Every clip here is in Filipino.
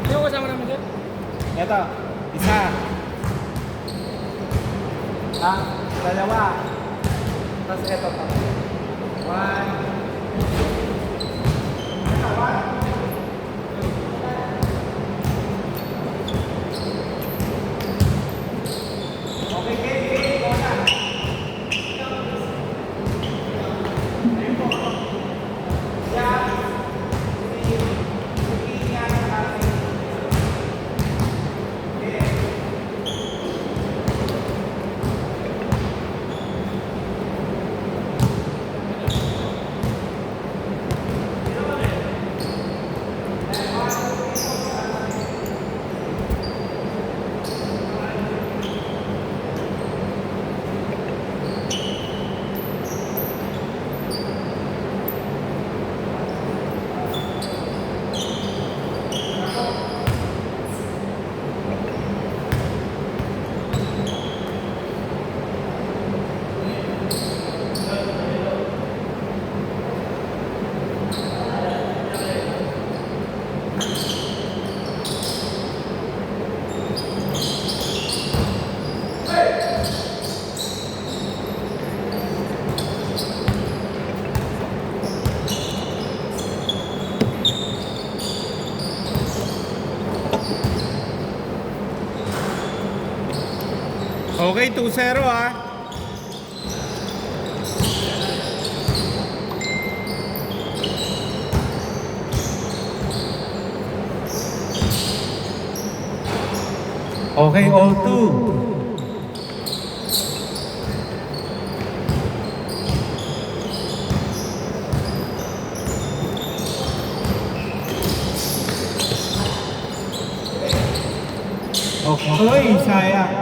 Sino kasama namin dyan? Ito, isa. Dalawa. Tapos ito pa. One. Okay, game, go na. Okay, 2-0 ah. Okay, 0-2. Okay, sayang.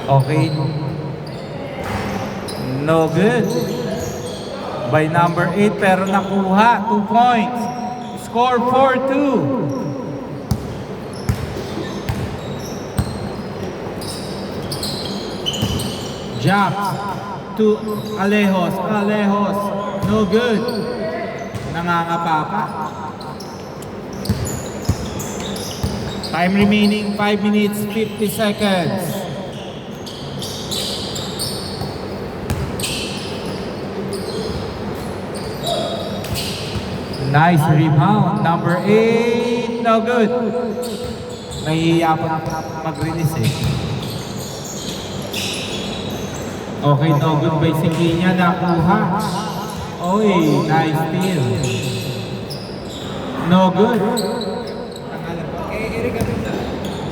Okay. No good. By number 8 pero nakuha. 2 points. Score 4-2. Jumps to Alejos. Alejos. No good. Nangangapa pa. Time remaining 5 minutes 50 seconds. Nice rebound. Number 8. No good. Nahihiya pa mag-release eh. Okay, no good by Sikinya. Nakuha. Oy, nice steal. No good. Eric kami sa.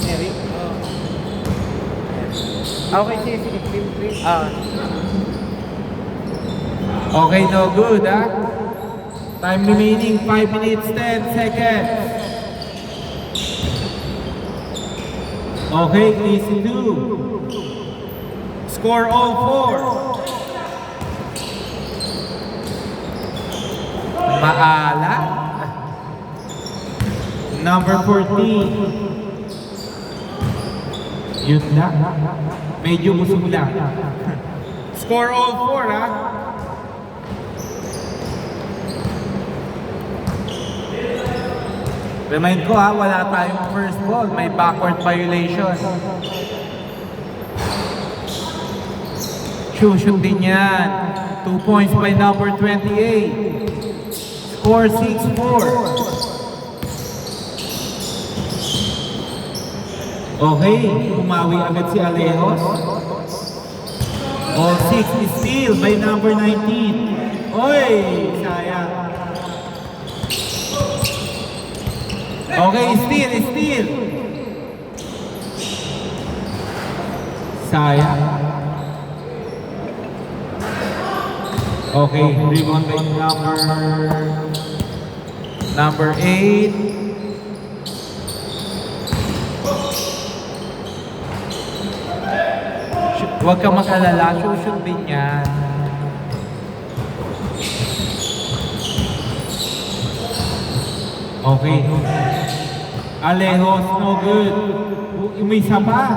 Eric? Okay, sige. Okay, no good ah. Time remaining 5 minutes 10 seconds. Okay, easy 2. Score all 4. Maala. Number 14. Yun na. Medyo busog lang. Score all 4 ha. Remind ko ha, wala tayong first ball. May backward violation. Shoot din yan. 2 points by number 28. Score 6-4. Okay, umawi agad si Alejos. All 6 is steal by number 19. Oy, sayang. Okay, steal. Sayang. Okay, rebound by number 8. Huwag ka makalala, shoot din yan. Okay. Alejos, no good. May isa pa.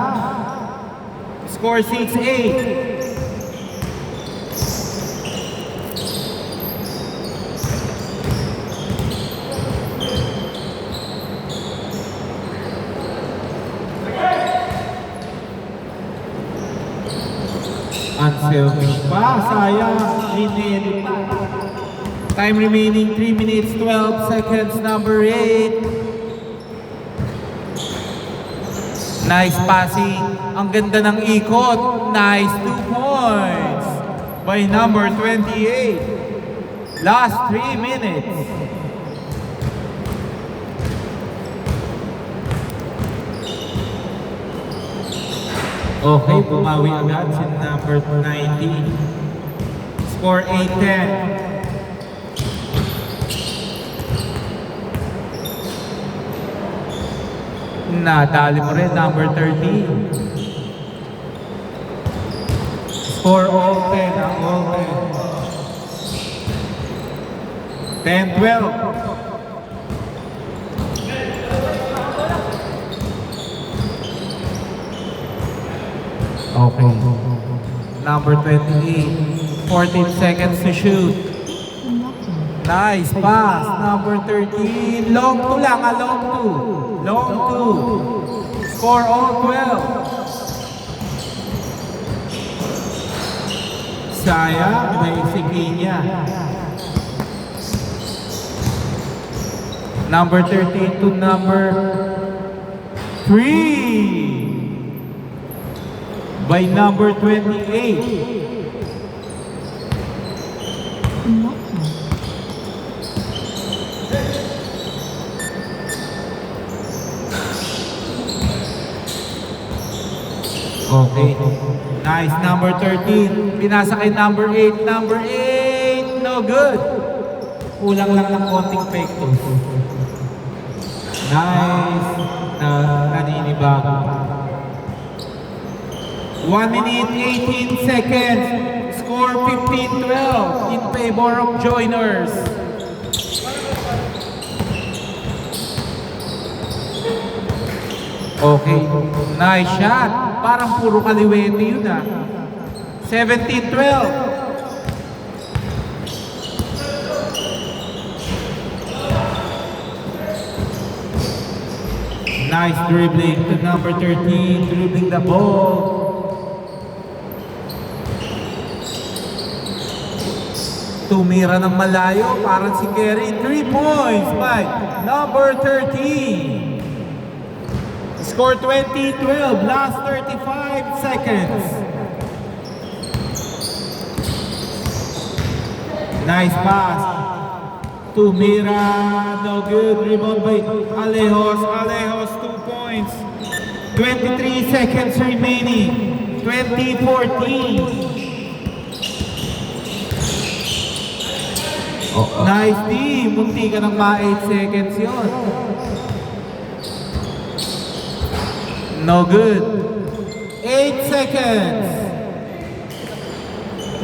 Score 6-8. Unselfish pa, sayang. Ginili pa. Time remaining 3 minutes 12 seconds, number 8. Nice passing. Ang ganda ng ikot. Nice 2 points by number 28. Last 3 minutes. Okay, bumawi agad si number 19. Score 8-10. Nadali mo rin, number 13. Score all 10, all 10. 10-12. Okay. Number 28. 14 seconds to shoot. Nice pass. Number 13. Long 2 lang, long 2. Long 2. Score all 12. Sayang, may siginya. Number 13 to number 3. By number 28. Okay. Nice, number 13. Pinasa kay number 8. Number 8, no good. Kulang lang ng konting pekto. Nice. Naninibago. 1 minute 18 seconds. Score 15-12 in favor of Joiners. Okay. Nice shot. Parang puro kaliwete yun ah. 17-12. Nice dribbling to number 13. Dribbling the ball. Tumira ng malayo, parang si Kerry. 3 points by number 13. Score 20-12, last 35 seconds. Nice pass. Tumira, no good. Rebound by Alejos. Alejos, 2 points. 23 seconds remaining. 20-14. Nice team. Munti ka ng ma-8 seconds yun. No good. 8 seconds.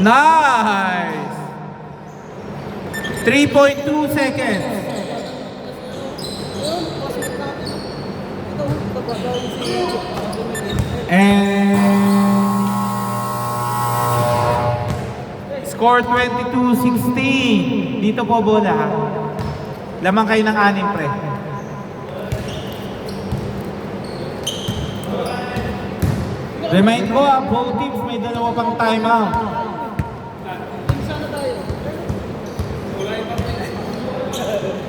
Nice. 3.2 seconds. And score 22-16. Dito po bola ha. Lamang kayo ng 6 pre. Remind ko both teams may 2 pang timeout.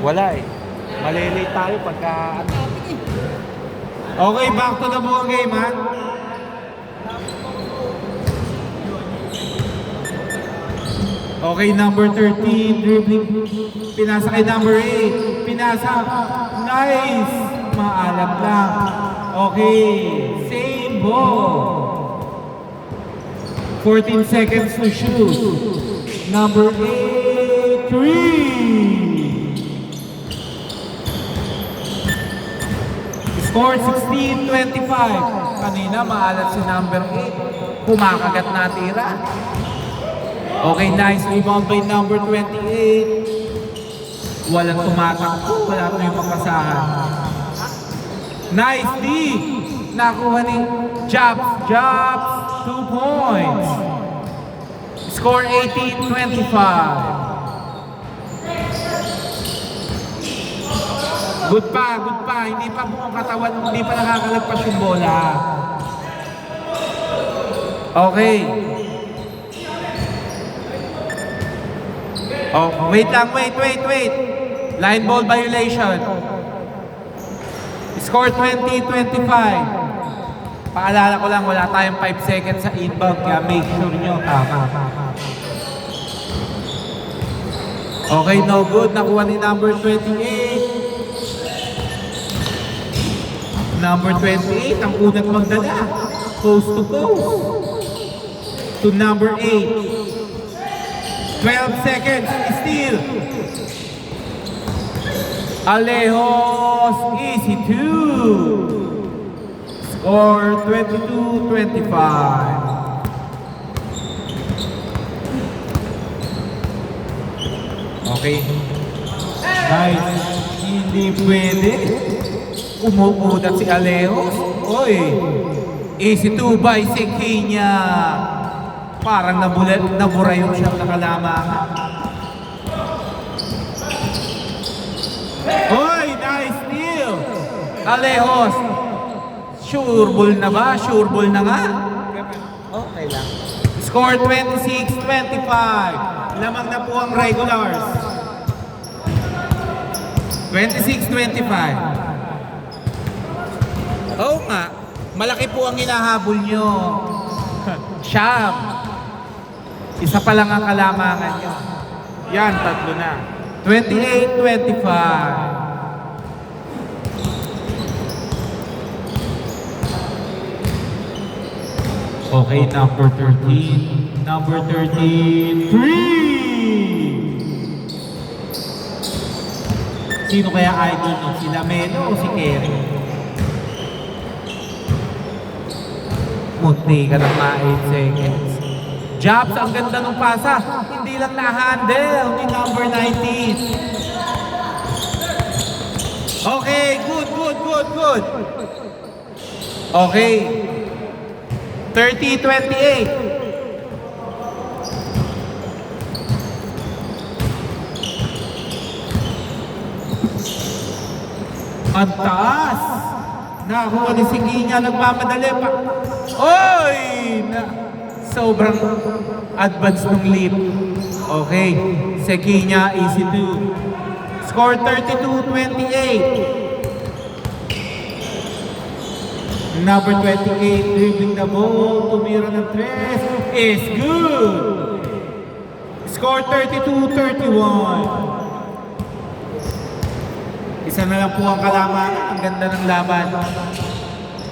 Wala eh. Malilate tayo pagka Okay, back to the ball game ha. Okay, number 13, dribbling. Pinasa kay number 8. Pinasa. Nice. Maalam lang. Okay, same ball. 14 seconds to shoot. Number 8, 3. Score 16-25. Kanina maalat si number 8. Kumakagat na tira. Okay, nice rebound by number 28. Walang tumatakbo, wala ito yung makasahan. Nice D! Nakuha ni Jobs, 2 points. Score 18-25. Good pa. Hindi pa buong katawan, hindi pa nakakalagpas yung bola. Okay. Oh, wait lang, wait. Line ball violation. Score 20-25. Paalala ko lang, wala tayong 5 seconds sa inbound, kaya make sure nyo tama. Okay, no good. Nakuha ni number 28. Number 28, ang unang magdala. Coast to coast. To number 8. 12 seconds, steal. Alejos, easy 2. Score 22-25. Okay. Nice. Hindi pwede. Umuulat si Alejos. Oy. Easy 2 by Sequeña. Parang nabura yung siyang nakalamangan. Oy, nice steal. Alejos. Sure ball na ba? Sure ball na nga? Okay lang. Score 26-25. Lamang na po ang regulars. 26-25. Oo nga. Malaki po ang hinahabol nyo. Siyam. Isa pa lang ang kalamangan nyo. Yan, tatlo na. 28-25. Okay, number 13. Number 13, 3! Sino kaya idol nun? Si Lamelo o si Kerry? Munti ka ng mga 8 seconds. Jobs, ang ganda ng pasa. Hindi lang na-handle ni number 19. Okay, good. Okay. 30-28. Ang taas. Nakuha ni Sequeña, nagmamadali pa. Oy! Sobrang advance ng leap. Okay. Sequeña, easy 2. Score 32-28. Number 28, dribbling the ball, tumira ng 3, is good! Score 32-31. Isa na lang po ang kalaman, ang ganda ng laban.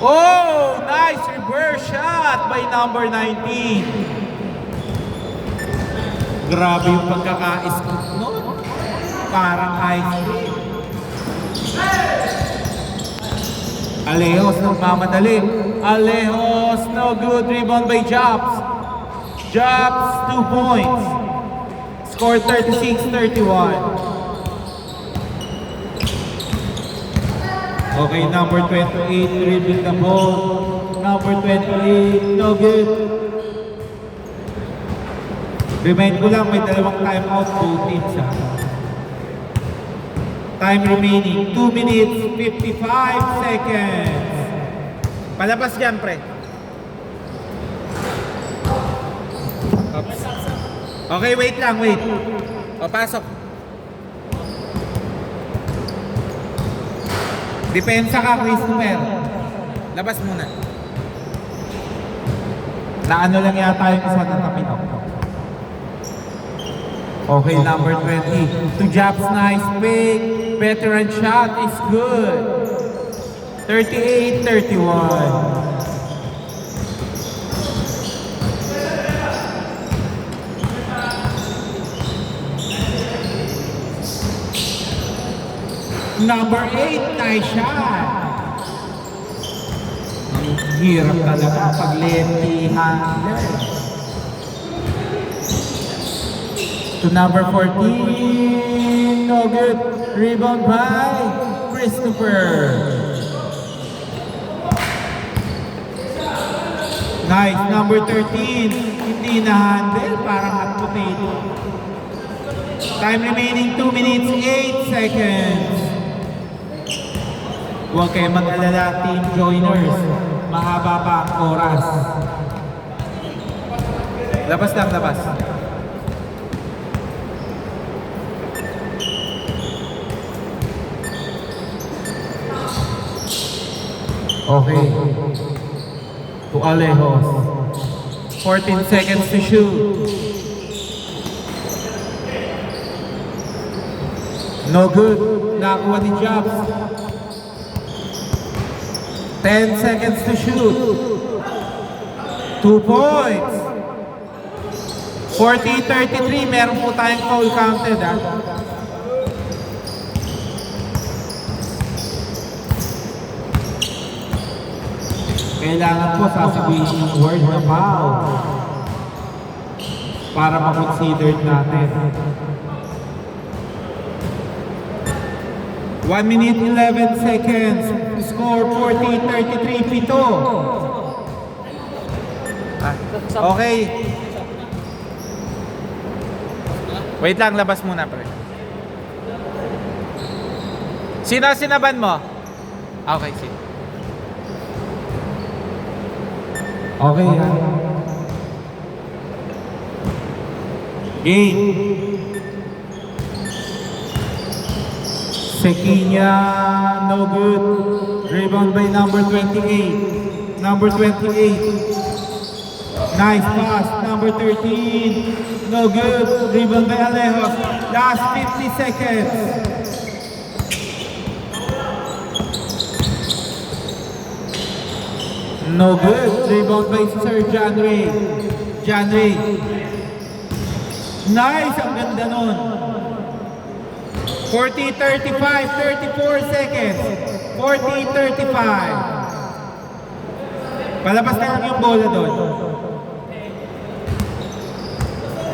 Oh! Nice reverse shot by number 19. Grabe yung pagkaka-scoop mo. Parang ice cream. Alejos nagmamadali. Alejos, no good. Rebound by Jobs. Jobs, 2 points. Score 36-31. Okay, number 28, dribbling the ball. Number 28, no good. Remind ko lang, may dalawang timeout, 2 teams ha. Time remaining, 2 minutes, 55 seconds. Palabas dyan, pre. Oops. Okay, wait lang, wait. O, pasok. Depensa ka, Christopher. Labas muna. Naano lang yata yung isa na tapino. Okay, number 20. To Jobs, nice pick. Veteran shot is good. 38-31. Number 8, nice shot. Ang hirap talaga pag lefty handler. To number 14, no good. Rebound by Christopher. Nice, number 13. Hindi na-handle, parang hot potato. Time remaining 2 minutes, 8 seconds. Huwag kayo mag-alala, team joiners. Mahaba pa ang oras. Labas lang, labas. Okay. To Alejos. 14 seconds to shoot. No good. Nakakuha ni Jobs. 10 seconds to shoot. 2 points. 40-33. Meron po tayong foul counted, ha? Kailangan po sasabihin yung word na foul para ma-consider natin. 1 minute 11 seconds. Score 40-33, pito. Okay. Wait lang, labas muna, pre. Sino sinaban mo? Okay, sige. Okay, ha? Game. Sequinha, no good. Rebound by number 28. Number 28. Nice pass. Number 13. No good. Rebound by Alejos. Last 50 seconds. No good. Rebound by Sir John Ray. John Ray. Nice. Ang ganda nun. 40-35, 34 seconds. 40-35. Palabas na lang yung bola doon.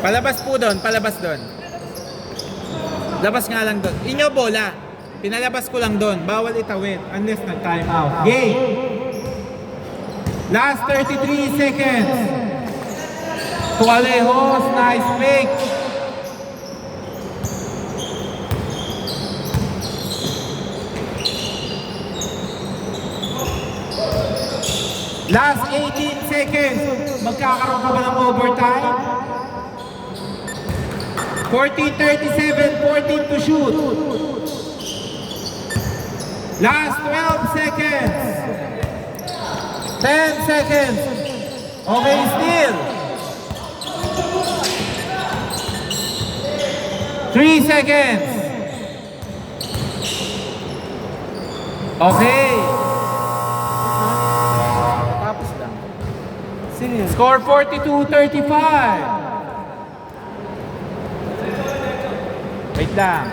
Palabas po doon, palabas doon. Labas nga lang doon. Inyo bola. Pinalabas ko lang doon. Bawal itawid unless nag-time out. Game. Last 33 seconds. To Alejos, nice pick. Last 18 seconds. Magkakaroon ka ba ng overtime? 40-37, 14 to shoot. Last 12 seconds. 10 seconds. Okay, still. 3 seconds. Okay. Tapos lang. Sino yun? Score 42-35. Wait lang.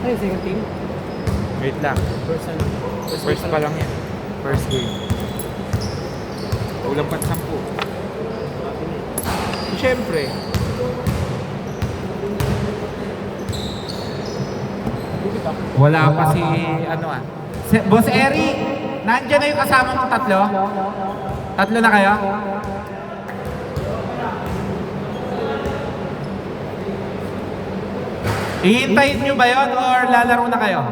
Ay, second team? Wait lang. First pa lang yan. First game. Ulang pat 10. Siyempre. Wala pa si Boss Eric, nandiyan na yung kasama mong tatlo? Tatlo na kayo? Hihintayin nyo ba yun or lalaro na kayo?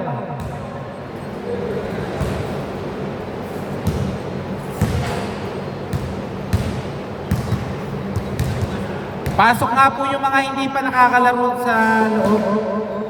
Pasok nga po yung mga hindi pa nakakalaro sa loob.